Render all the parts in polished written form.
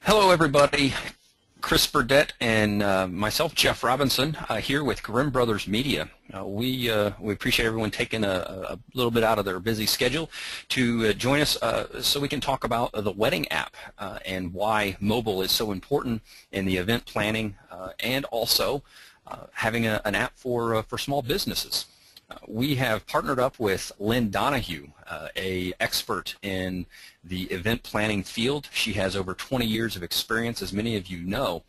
Hello, everybody. Chris Burdett and myself, Jeff Robinson, here with Grimm Brothers Media. We appreciate everyone taking a little bit out of their busy schedule to join us so we can talk about the wedding app and why mobile is so important in the event planning and also having an app for small businesses. We have partnered up with Lynn Donahue, a expert in the event planning field. She has over 20 years of experience, as many of you know,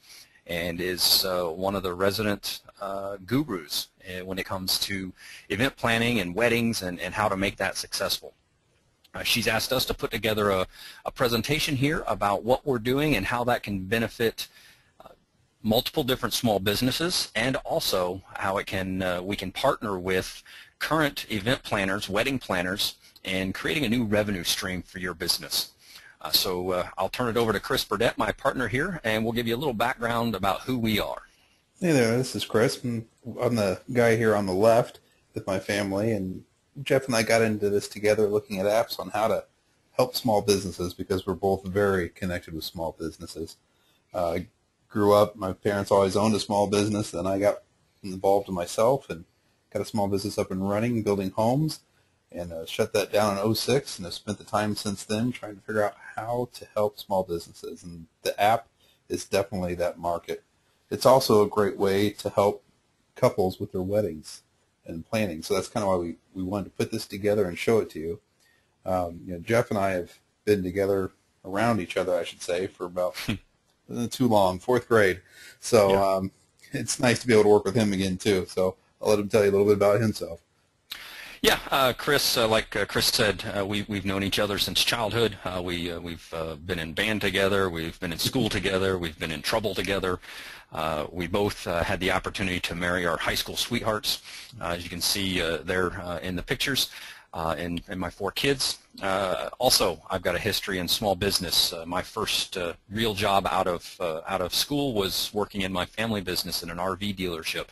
and is one of the resident gurus when it comes to event planning and weddings and how to make that successful. She's asked us to put together a presentation here about what we're doing and how that can benefit multiple different small businesses, and also how it can we can partner with current event planners, wedding planners, and creating a new revenue stream for your business. So I'll turn it over to Chris Burdett, my partner here, and we'll give you a little background about who we are. Hey there, this is Chris. I'm the guy here on the left with my family, and Jeff and I got into this together looking at apps on how to help small businesses because we're both very connected with small businesses. Grew up, my parents always owned a small business, then I got involved in myself and got a small business up and running, building homes, and shut that down in '06, and I've spent the time since then trying to figure out how to help small businesses, and the app is definitely that market. It's also a great way to help couples with their weddings and planning, so that's kind of why we wanted to put this together and show it to you. Jeff and I have been together around each other, I should say, for about too long, fourth grade. So yeah. It's nice to be able to work with him again too. So I'll let him tell you a little bit about himself. Yeah, Chris, like Chris said, we've known each other since childhood. We've been in band together. We've been in school together. We've been in trouble together. We both had the opportunity to marry our high school sweethearts, as you can see there in the pictures. And my 4 kids. Also, I've got a history in small business. My first real job out of school was working in my family business in an RV dealership.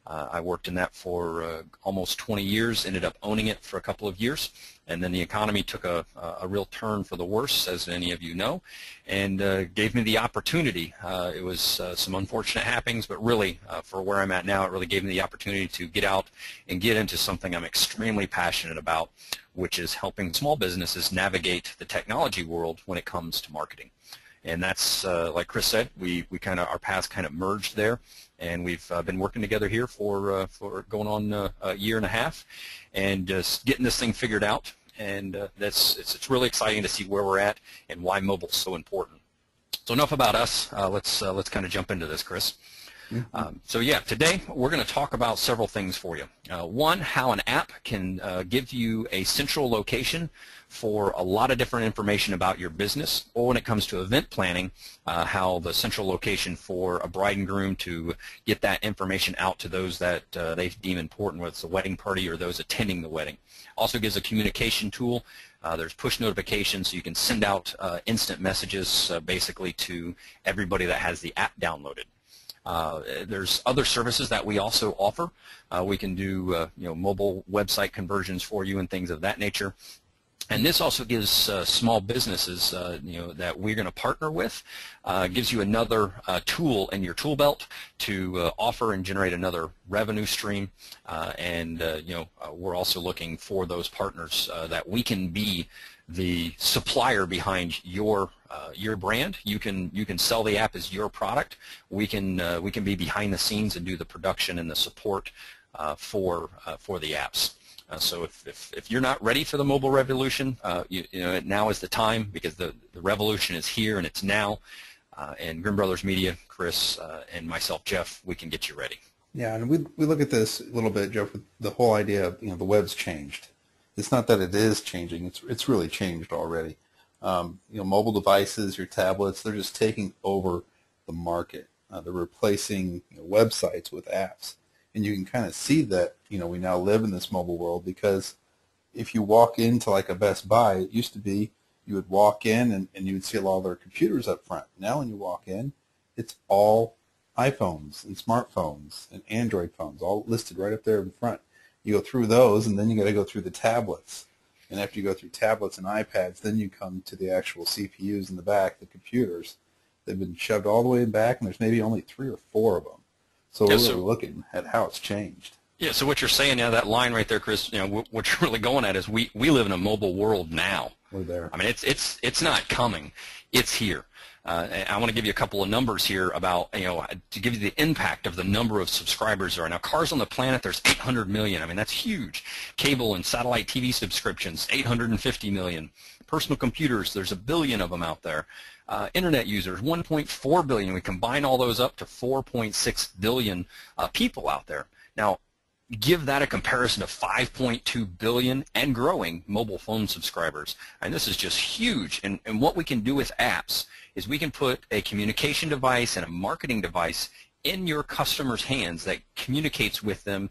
I worked in that for almost 20 years, ended up owning it for a couple of years, and then the economy took a real turn for the worse, as many of you know, and gave me the opportunity. It was some unfortunate happenings, but really, for where I'm at now, it really gave me the opportunity to get out and get into something I'm extremely passionate about, which is helping small businesses navigate the technology world when it comes to marketing. And that's, like Chris said, our paths kind of merged there, and we've been working together here for going on a year and a half, and just getting this thing figured out. And it's really exciting to see where we're at and why mobile is so important. So enough about us. Let's kind of jump into this, Chris. So yeah, today we're going to talk about several things for you. One, how an app can give you a central location for a lot of different information about your business, or when it comes to event planning, how the central location for a bride and groom to get that information out to those that they deem important, whether it's the wedding party or those attending the wedding. Also gives a communication tool. There's push notifications, so you can send out instant messages basically to everybody that has the app downloaded. There's other services that we also offer. We can do mobile website conversions for you and things of that nature. And this also gives small businesses that we're going to partner with, gives you another tool in your tool belt to offer and generate another revenue stream. We're also looking for those partners that we can be the supplier behind your brand. You can sell the app as your product. We can be behind the scenes and do the production and the support for the apps. So if you're not ready for the mobile revolution, now is the time, because the revolution is here and it's now. And Grimm Brothers Media, Chris and myself, Jeff, we can get you ready. Yeah, and we look at this a little bit, Jeff, with the whole idea of the web's changed. It's not that it is changing; it's really changed already. Mobile devices, your tablets, they're just taking over the market. They're replacing websites with apps. And you can kind of see that, we now live in this mobile world, because if you walk into like a Best Buy, it used to be you would walk in and you would see all their computers up front. Now when you walk in, it's all iPhones and smartphones and Android phones, all listed right up there in front. You go through those, and then you got to go through the tablets. And after you go through tablets and iPads, then you come to the actual CPUs in the back, the computers. They've been shoved all the way back, and there's maybe only 3 or 4 of them. So we're Yeah, really looking at how it's changed. yeah, so what you're saying now, that line right there, Chris, what you're really going at is we live in a mobile world now. We're there. I mean, it's not coming, it's here. And I want to give you a couple of numbers here about, to give you the impact of the number of subscribers there are. Now, cars on the planet, there's 800 million. I mean, that's huge. Cable and satellite TV subscriptions, 850 million. Personal computers, there's 1 billion of them out there. Internet users, 1.4 billion. We combine all those up to 4.6 billion people out there. Now, give that a comparison of 5.2 billion and growing mobile phone subscribers. And this is just huge. And what we can do with apps is we can put a communication device and a marketing device in your customer's hands that communicates with them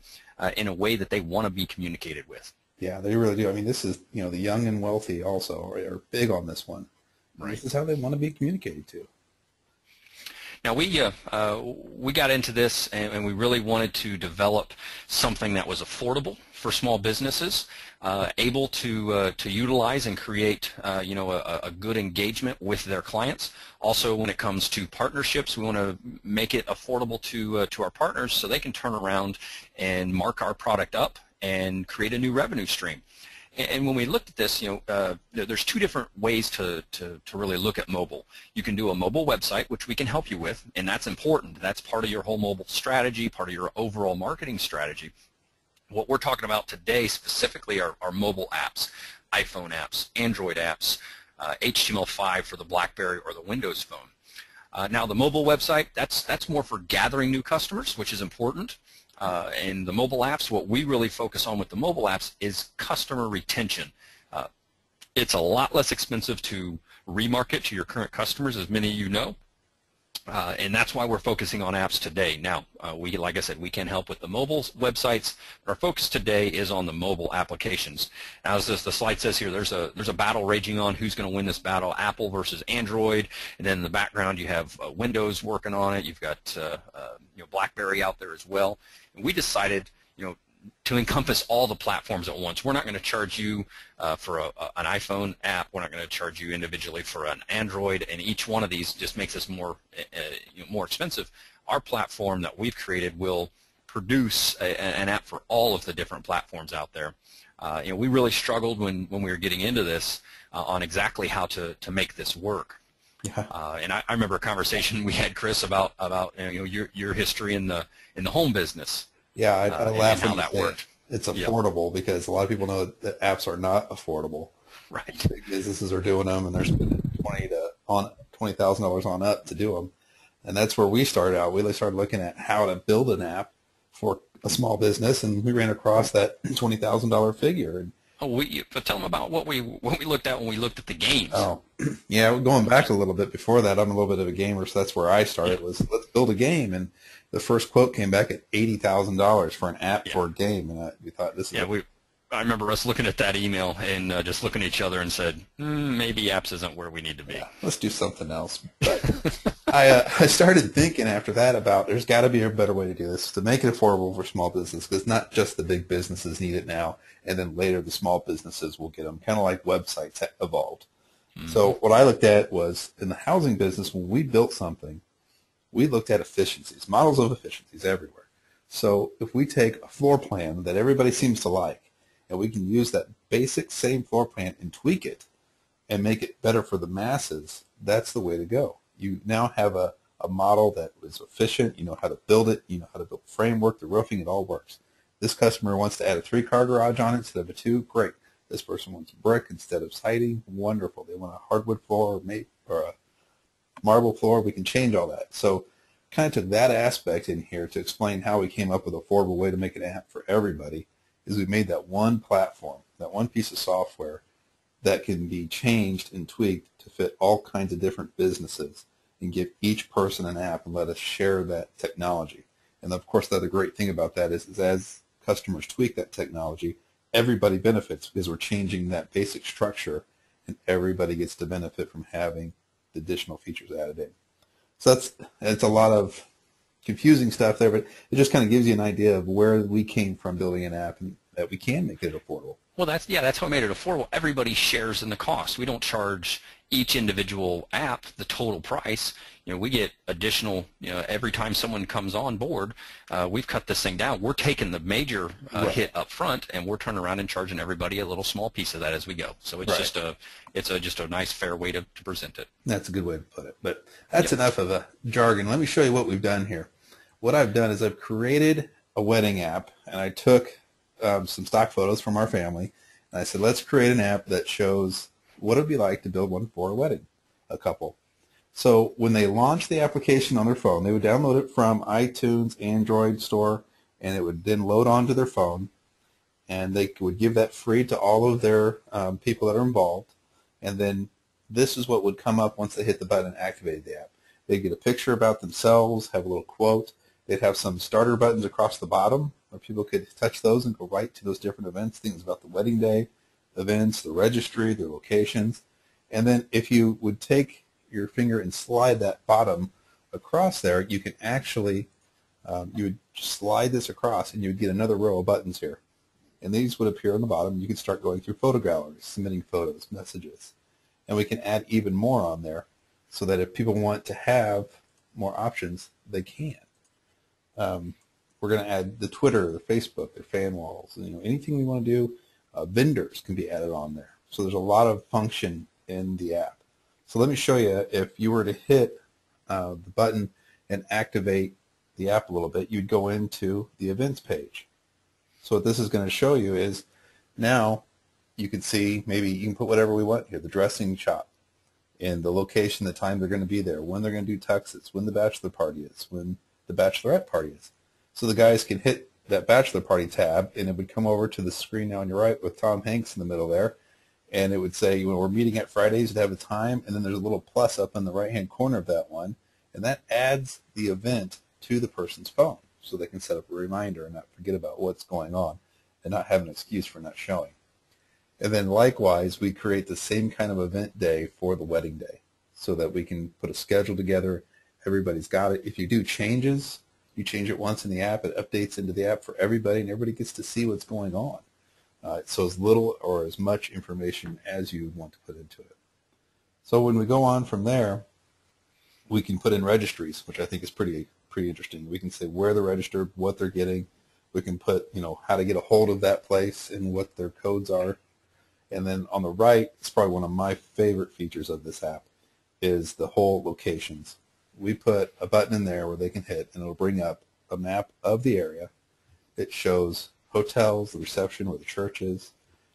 in a way that they want to be communicated with. Yeah, they really do. I mean, this is, the young and wealthy also are big on this one. Right. This is how they want to be communicated to. Now we got into this and we really wanted to develop something that was affordable for small businesses, able to utilize and create a good engagement with their clients. Also, when it comes to partnerships, we want to make it affordable to our partners so they can turn around and mark our product up and create a new revenue stream. And when we looked at this, there's 2 different ways to really look at mobile. You can do a mobile website, which we can help you with, and that's important. That's part of your whole mobile strategy, part of your overall marketing strategy. What we're talking about today specifically are mobile apps, iPhone apps, Android apps, HTML5 for the BlackBerry or the Windows phone. Now the mobile website, that's more for gathering new customers, which is important. And the mobile apps, what we really focus on with the mobile apps is customer retention. It's a lot less expensive to remarket to your current customers, as many of you know, and that's why we're focusing on apps today. Now, like I said, we can help with the mobile websites, but our focus today is on the mobile applications. Now, as the slide says here, there's a battle raging on who's going to win this battle, Apple versus Android, and then in the background you have Windows working on it. You've got BlackBerry out there as well. And we decided, to encompass all the platforms at once. We're not going to charge you for an iPhone app. We're not going to charge you individually for an Android, and each one of these just makes us more expensive. Our platform that we've created will produce an app for all of the different platforms out there. We really struggled when we were getting into this on exactly how to make this work. Yeah. And I remember a conversation we had, Chris, about your history in the home business. Yeah, I laugh how that worked. It's affordable because a lot of people know that apps are not affordable. Right. Big businesses are doing them, and they're spending $20,000 on up to do them, and that's where we started out. We started looking at how to build an app for a small business, and we ran across that $20,000 figure. And but tell them about what we looked at when we looked at the games. Oh, yeah, going back a little bit before that, I'm a little bit of a gamer, so that's where I started. Was let's build a game, and the first quote came back at $80,000 for an app for a game, and we thought this is. Yeah, I remember us looking at that email and just looking at each other and said, maybe apps isn't where we need to be. Yeah, let's do something else. But I started thinking after that about there's got to be a better way to do this to make it affordable for small business, because not just the big businesses need it now, and then later the small businesses will get them, kind of like websites evolved. Mm-hmm. So what I looked at was in the housing business, when we built something, we looked at efficiencies, models of efficiencies everywhere. So if we take a floor plan that everybody seems to like, and we can use that basic same floor plan and tweak it and make it better for the masses, that's the way to go. You now have a model that is efficient. You know how to build it. You know how to build the framework, the roofing. It all works. This customer wants to add a 3-car garage on it instead of a 2. Great. This person wants brick instead of siding. Wonderful. They want a hardwood floor or a marble floor. We can change all that. So kind of took that aspect in here to explain how we came up with an affordable way to make an app for everybody. Is we made that one platform, that one piece of software that can be changed and tweaked to fit all kinds of different businesses and give each person an app and let us share that technology. And of course, the other great thing about that is as customers tweak that technology, everybody benefits because we're changing that basic structure and everybody gets to benefit from having the additional features added in. So that's a lot of confusing stuff there, but it just kind of gives you an idea of where we came from building an app and that we can make it affordable. Well, that's what made it affordable. Everybody shares in the cost. We don't charge each individual app, the total price, we get additional, every time someone comes on board, we've cut this thing down. We're taking the major hit up front, and we're turning around and charging everybody a little small piece of that as we go. So it's just a nice, fair way to present it. That's a good way to put it. But that's enough of a jargon. Let me show you what we've done here. What I've done is I've created a wedding app, and I took some stock photos from our family, and I said, let's create an app that shows what it would be like to build one for a wedding, a couple. So when they launch the application on their phone, they would download it from iTunes, Android store, and it would then load onto their phone, and they would give that free to all of their people that are involved. And then this is what would come up once they hit the button and activated the app. They'd get a picture about themselves, have a little quote. They'd have some starter buttons across the bottom where people could touch those and go right to those different events, things about the wedding day, events, the registry, their locations. And then if you would take your finger and slide that bottom across there, you can actually, you would just slide this across and you would get another row of buttons here. And these would appear on the bottom. You can start going through photo galleries, submitting photos, messages. And we can add even more on there so that if people want to have more options, they can. We're going to add the Twitter, the Facebook, their fan walls, anything we want to do. Vendors can be added on there. So there's a lot of function in the app. So let me show you, if you were to hit the button and activate the app a little bit, you'd go into the events page. So what this is going to show you is now you can see, maybe you can put whatever we want here, the dressing shop, and the location, the time they're going to be there, when they're going to do tuxes, when the bachelor party is, when the bachelorette party is. So the guys can hit that bachelor party tab, and it would come over to the screen now on your right with Tom Hanks in the middle there, and it would say, we're meeting at Fridays to have a time, and then there's a little plus up in the right-hand corner of that one, and that adds the event to the person's phone so they can set up a reminder and not forget about what's going on and not have an excuse for not showing. And then likewise, we create the same kind of event day for the wedding day so that we can put a schedule together. Everybody's got it. If you do changes, you change it once in the app, it updates into the app for everybody, and everybody gets to see what's going on. So as little or as much information as you want to put into it. So when we go on from there, we can put in registries, which I think is pretty interesting. We can say where they're registered, what they're getting. We can put, how to get a hold of that place and what their codes are. And then on the right, it's probably one of my favorite features of this app, is the whole locations. We put a button in there where they can hit, and it'll bring up a map of the area. It shows hotels, the reception, where the church is.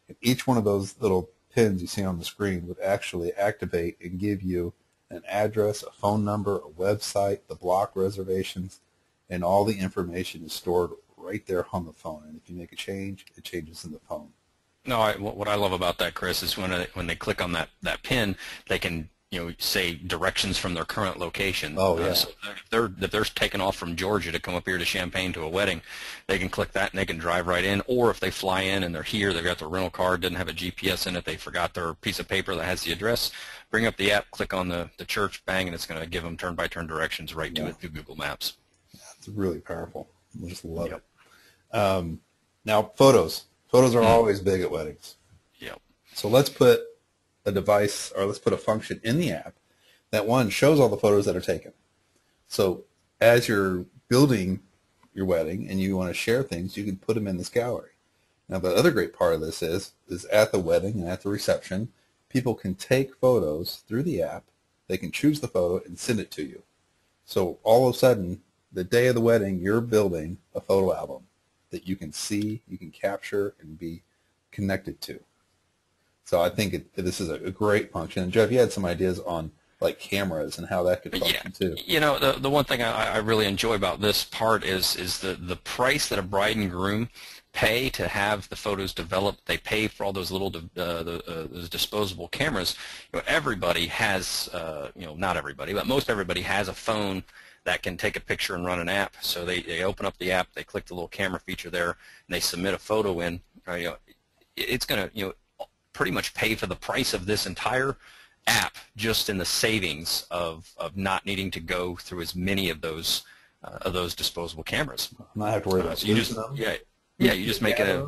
And each one of those little pins you see on the screen would actually activate and give you an address, a phone number, a website, the block reservations, and all the information is stored right there on the phone. And if you make a change, it changes in the phone. No, what I love about that, Chris, is when they click on that pin, they can say directions from their current location. Oh yeah. So if they're taking off from Georgia to come up here to Champaign to a wedding, they can click that and they can drive right in. Or if they fly in and they're here, they've got their rental car, doesn't have a GPS in it, they forgot their piece of paper that has the address. Bring up the app, click on the church, bang, and it's going to give them turn-by-turn directions right to it through Google Maps. Yeah, it's really powerful. I just love it. Now photos. Photos are always big at weddings. Yep. So let's put a device, or let's put a function in the app that, one, shows all the photos that are taken. So as you're building your wedding and you want to share things, you can put them in this gallery. Now the other great part of this is at the wedding and at the reception, people can take photos through the app. They can choose the photo and send it to you. So all of a sudden, the day of the wedding, you're building a photo album that you can see, you can capture, and be connected to. So I think this is a great function. And Jeff, you had some ideas on like cameras and how that could function too. The one thing I really enjoy about this part is the price that a bride and groom pay to have the photos developed. They pay for all those little those disposable cameras. Everybody has, not everybody, but most everybody has a phone that can take a picture and run an app. So they open up the app, they click the little camera feature there, and they submit a photo in. It's going to pretty much pay for the price of this entire app just in the savings of not needing to go through as many of those disposable cameras. Not have to worry about so you just them. you just make it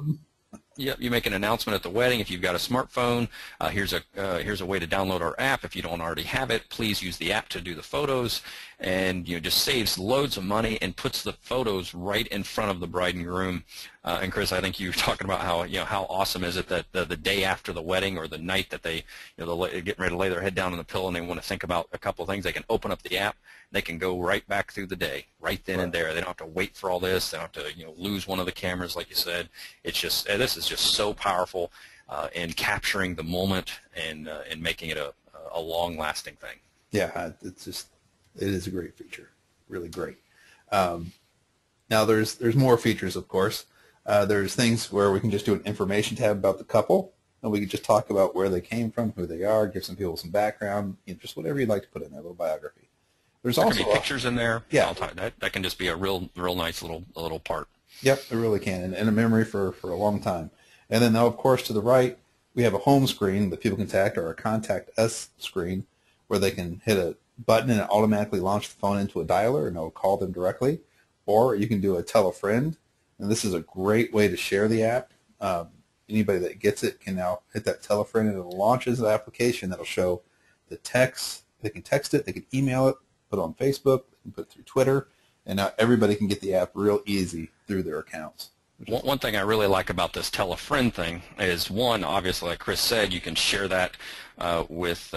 Yep, you make an announcement at the wedding. If you've got a smartphone, here's a way to download our app. If you don't already have it, please use the app to do the photos, and just saves loads of money and puts the photos right in front of the bride and groom. And Chris, I think you were talking about how how awesome is it that the day after the wedding or the night that they they're getting ready to lay their head down on the pillow and they want to think about a couple of things, they can open up the app. They can go right back through the day, right then and there. They don't have to wait for all this. They don't have to lose one of the cameras, like you said. It's just this is just so powerful in capturing the moment and making it a long-lasting thing. Yeah, it is a great feature, really great. Now there's more features, of course. There's things where we can just do an information tab about the couple, and we can just talk about where they came from, who they are, give some people some background, just whatever you'd like to put in there, a little biography. There's also can be pictures in there. Yeah, that can just be a real nice little part. Yep, it really can, and a memory for a long time. And then, now, of course, to the right, we have a home screen that people can contact, or a contact us screen, where they can hit a button and it automatically launch the phone into a dialer, and it'll call them directly. Or you can do a tell a friend, and this is a great way to share the app. Anybody that gets it can now hit that tell a friend, and it launches an application that'll show the text. They can text it, they can email it, put it on Facebook, they can put it through Twitter, and now everybody can get the app real easy through their accounts. One thing I really like about this tell a friend thing is, one, obviously, like Chris said, you can share that with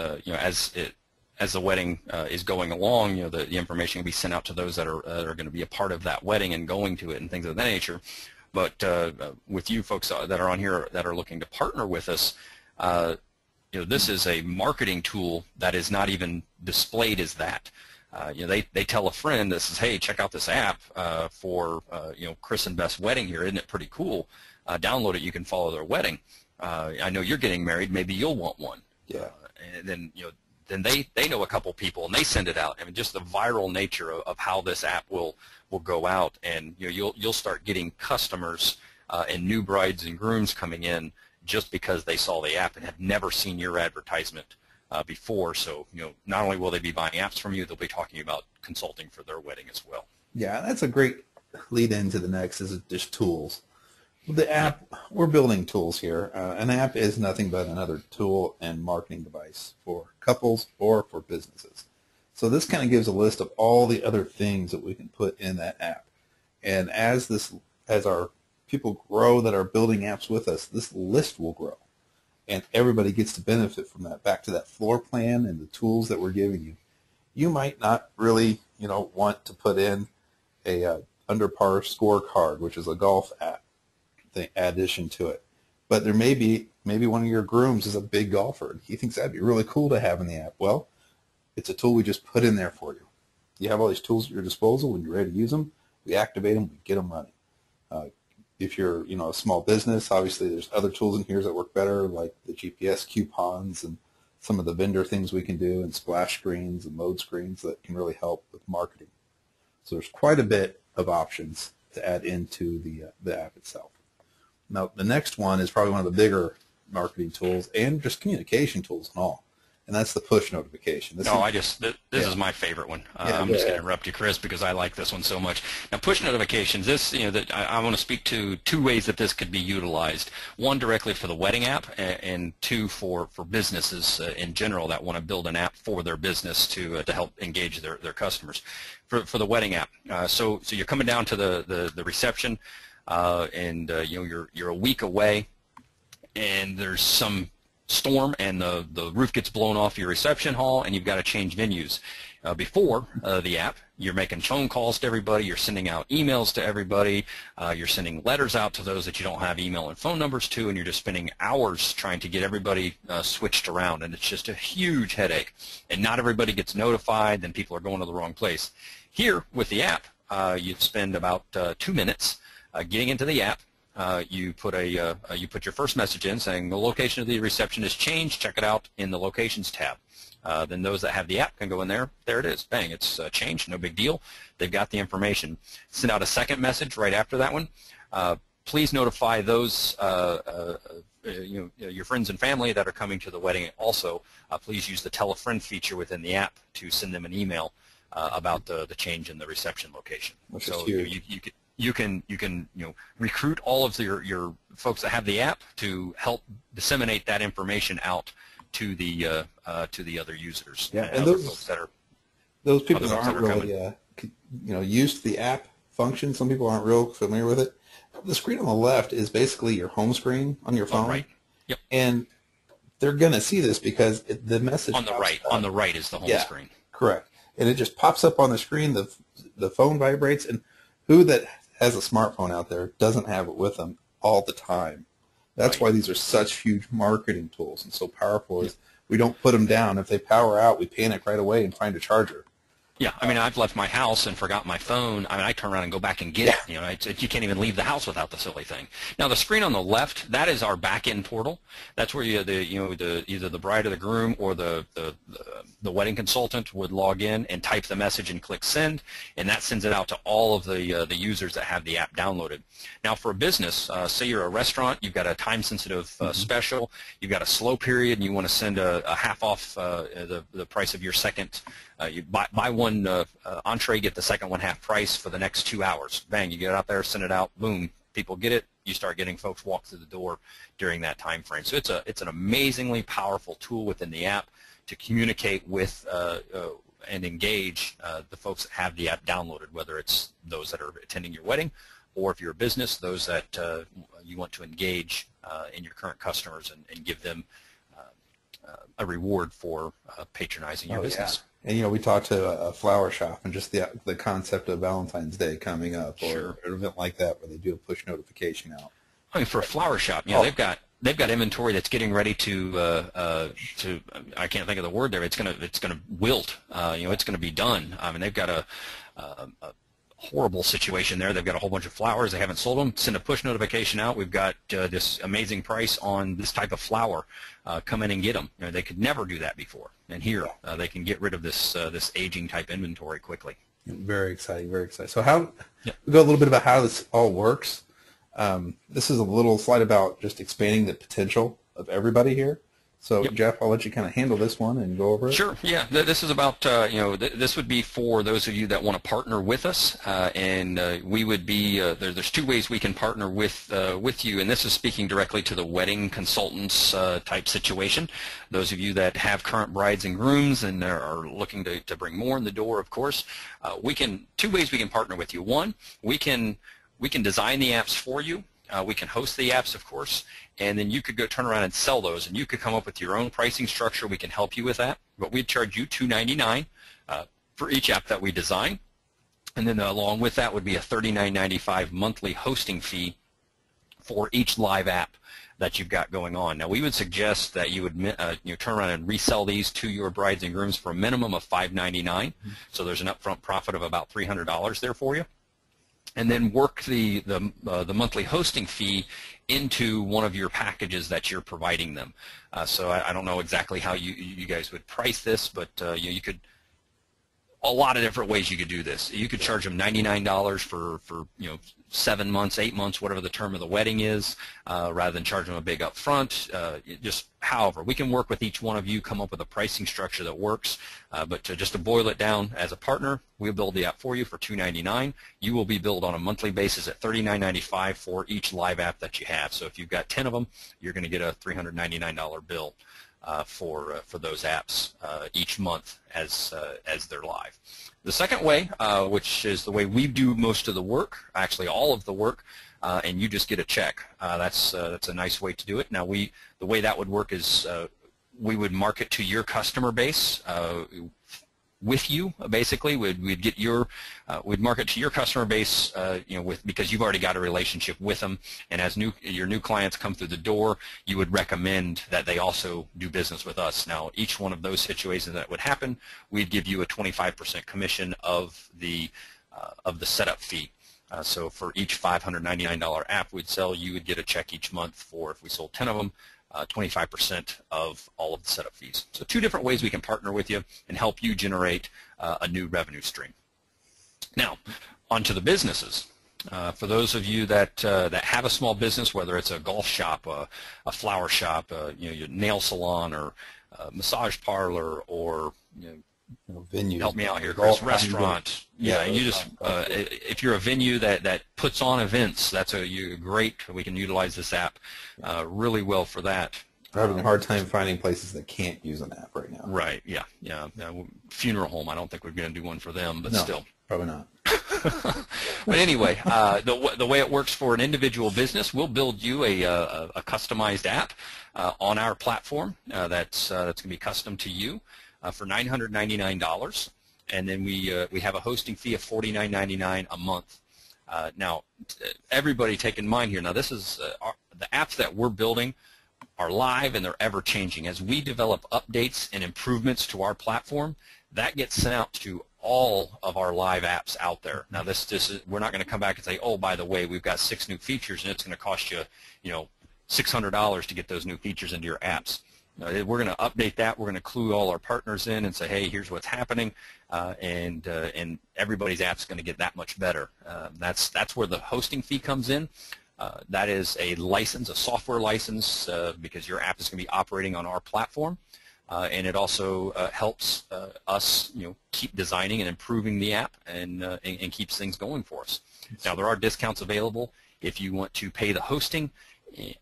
as the wedding is going along. The information can be sent out to those that are going to be a part of that wedding and going to it and things of that nature. But with you folks that are on here that are looking to partner with us, this is a marketing tool that is not even displayed as that. They tell a friend, this is, hey, check out this app for Chris and Beth's wedding here. Isn't it pretty cool? Download it. You can follow their wedding. I know you're getting married. Maybe you'll want one. Yeah. And then then they know a couple people and they send it out. I mean, just the viral nature of how this app will go out, and you'll start getting customers and new brides and grooms coming in just because they saw the app and have never seen your advertisement before. So not only will they be buying apps from you, they'll be talking about consulting for their wedding as well. Yeah, that's a great lead into the next, is just tools. The app, we're building tools here. An app is nothing but another tool and marketing device for couples or for businesses. So this kind of gives a list of all the other things that we can put in that app. And as our people grow that are building apps with us, this list will grow. And everybody gets to benefit from that. Back to that floor plan and the tools that we're giving you. You might not really, want to put in a under par scorecard, which is a golf app addition to it. But there maybe one of your grooms is a big golfer, and he thinks that'd be really cool to have in the app. Well, it's a tool we just put in there for you. You have all these tools at your disposal. When you're ready to use them, we activate them, we get them running. If you're, a small business, obviously there's other tools in here that work better, like the GPS coupons and some of the vendor things we can do, and splash screens and load screens that can really help with marketing. So there's quite a bit of options to add into the app itself. Now, the next one is probably one of the bigger marketing tools and just communication tools and all, and that's the push notification. This is my favorite one. I'm just going to interrupt you, Chris, because I like this one so much. Now, push notifications. I want to speak to two ways that this could be utilized. One, directly for the wedding app, and two, for businesses in general that want to build an app for their business to help engage their customers. For the wedding app, so you're coming down to the reception, and you're a week away, and there's some storm and the roof gets blown off your reception hall, and you've got to change venues. Before the app, you're making phone calls to everybody, you're sending out emails to everybody, you're sending letters out to those that you don't have email and phone numbers to, and you're just spending hours trying to get everybody switched around, and it's just a huge headache. And not everybody gets notified, then people are going to the wrong place. Here, with the app, you spend about 2 minutes getting into the app. You put your first message in saying the location of the reception has changed. Check it out in the locations tab. Then those that have the app can go in there. There it is. Bang! It's changed. No big deal. They've got the information. Send out a second message right after that one. Please notify those your friends and family that are coming to the wedding. Also, please use the tell a friend feature within the app to send them an email about the change in the reception location. Which is huge. you can recruit all of your folks that have the app to help disseminate that information out to the other users Yeah, and and other folks that are those people other that folks that aren't are coming. really used to the app function. Some people aren't real familiar with it. The screen on the left is basically your home screen on your Oh, phone, right. Yep. and they're going to see this because the message On the pops right. On up. the right is the home Yeah, screen. correct. And it just pops up on the screen. The phone vibrates, and who that has a smartphone out there doesn't have it with them all the time? That's Right. why these are such huge marketing tools and so powerful. Yep. Is we don't put them down. If they power out, we panic right away and find a charger. Yeah, I mean, I've left my house and forgot my phone. I mean, I turn around and go back and get Yeah. it. You can't even leave the house without the silly thing. Now, the screen on the left, that is our back-end portal. That's where either the bride or the groom or the wedding consultant would log in and type the message and click send, and that sends it out to all of the users that have the app downloaded. Now, for a business, say you're a restaurant, you've got a time-sensitive special, you've got a slow period, and you want to send a half off the price of your second. You buy one entree, get the second one half price for the next 2 hours. Bang, you get it out there, send it out, boom, people get it. You start getting folks walk through the door during that time frame. So it's an amazingly powerful tool within the app to communicate with and engage the folks that have the app downloaded, whether it's those that are attending your wedding, or if you're a business, those that you want to engage in your current customers and give them a reward for patronizing your business. Yeah. And we talked to a flower shop and just the concept of Valentine's Day coming up, or Sure. an event like that where they do a push notification out. I mean, for a flower shop, they've got inventory that's getting ready to I can't think of the word there. It's gonna wilt. It's gonna be done. I mean, they've got a horrible situation there. They've got a whole bunch of flowers. They haven't sold them. Send a push notification out. We've got this amazing price on this type of flower. Come in and get them. They could never do that before. And here, they can get rid of this aging type inventory quickly. Very exciting, very exciting. So Yep. we go a little bit about how this all works. This is a little slide about just expanding the potential of everybody here. So, Yep. Jeff, I'll let you kind of handle this one and go over it. Sure. Yeah. This is about this would be for those of you that want to partner with us, and we would be there's two ways we can partner with you, and this is speaking directly to the wedding consultants type situation. Those of you that have current brides and grooms and are looking to bring more in the door, of course, two ways we can partner with you. One, we can design the apps for you. We can host the apps, of course, and then you could go turn around and sell those, and you could come up with your own pricing structure. We can help you with that, but we'd charge you $2.99 for each app that we design, and then along with that would be a $39.95 monthly hosting fee for each live app that you've got going on. Now, we would suggest that you would turn around and resell these to your brides and grooms for a minimum of $5.99, so there's an upfront profit of about $300 there for you. And then work the monthly hosting fee into one of your packages that you're providing them. So I don't know exactly how you guys would price this, but you could, a lot of different ways you could do this. You could charge them $99 for 7 months, 8 months, whatever the term of the wedding is, rather than charge them a big upfront. Just however, we can work with each one of you, come up with a pricing structure that works. But just to boil it down, as a partner, we'll build the app for you for $2.99. You will be billed on a monthly basis at $39.95 for each live app that you have. So if you've got 10 of them, you're going to get a $399 bill for those apps each month as they're live. The second way, which is the way we do most of the work, actually all of the work, and you just get a check. That's a nice way to do it. Now, the way that would work is we would market to your customer base with you. Basically, we'd market to your customer base, because you've already got a relationship with them, and as your new clients come through the door, you would recommend that they also do business with us. Now, each one of those situations that would happen, we'd give you a 25% commission of the setup fee. So for each $599 app we'd sell, you would get a check each month for, if we sold 10 of them, 25% of all of the setup fees. So two different ways we can partner with you and help you generate a new revenue stream. Now, onto the businesses. For those of you that have a small business, whether it's a golf shop, a flower shop, your nail salon, or a massage parlor, or venues. Help me out here, All Chris. kinds of- Restaurant. Yeah, you just if you're a venue that puts on events, that's great. We can utilize this app really well for that. We're having a hard time finding places that can't use an app right now. Right. Yeah. Yeah. Funeral home. I don't think we're going to do one for them, but No, still. probably not. But anyway, the way it works for an individual business, we'll build you a customized app on our platform that's going to be custom to you for $999, and then we have a hosting fee of $49.99 a month. Now, everybody take in mind here. Now, this is the apps that we're building are live and they're ever changing. As we develop updates and improvements to our platform, that gets sent out to all of our live apps out there. Now this is, we're not going to come back and say, oh, by the way, we've got 6 new features and it's going to cost you, $600 to get those new features into your apps. We're going to update that. We're going to clue all our partners in and say, hey, here's what's happening, and everybody's app's going to get that much better. That's where the hosting fee comes in. That is a license, a software license, because your app is going to be operating on our platform. And it also helps us, keep designing and improving the app and keeps things going for us. Now, there are discounts available if you want to pay the hosting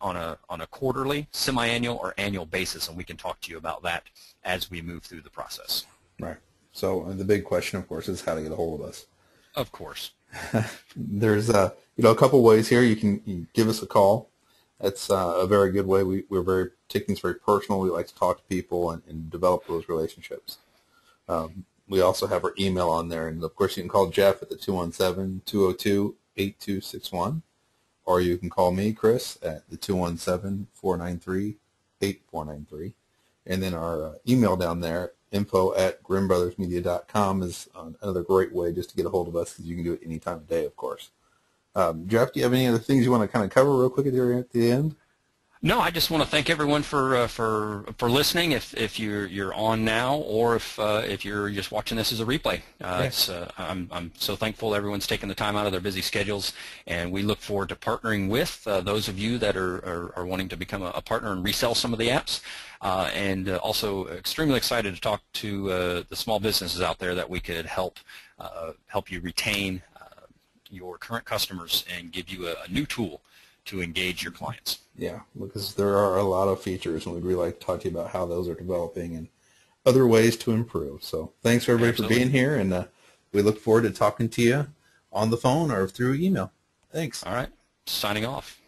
on a quarterly, semi-annual, or annual basis, and we can talk to you about that as we move through the process. Right. So the big question, of course, is how to get a hold of us. Of course. There's a couple ways here. You can give us a call. That's a very good way. We're taking this very personal. We like to talk to people and develop those relationships. We also have our email on there, and of course you can call Jeff at the 217-202-8261, or you can call me, Chris, at the 217-493-8493. And then our email down there, info@grimbrothersmedia.com, is another great way just to get a hold of us, because you can do it any time of day, of course. Jeff, do you have any other things you want to kind of cover real quick at the end? No, I just want to thank everyone for listening. If you're on now, or if you're just watching this as a replay, I'm so thankful everyone's taking the time out of their busy schedules, and we look forward to partnering with those of you that are wanting to become a partner and resell some of the apps, and also extremely excited to talk to the small businesses out there that we could help you retain your current customers and give you a new tool to engage your clients. Yeah, because there are a lot of features, and we'd really like to talk to you about how those are developing and other ways to improve. So thanks, everybody, for being here, and we look forward to talking to you on the phone or through email. Thanks. All right, signing off.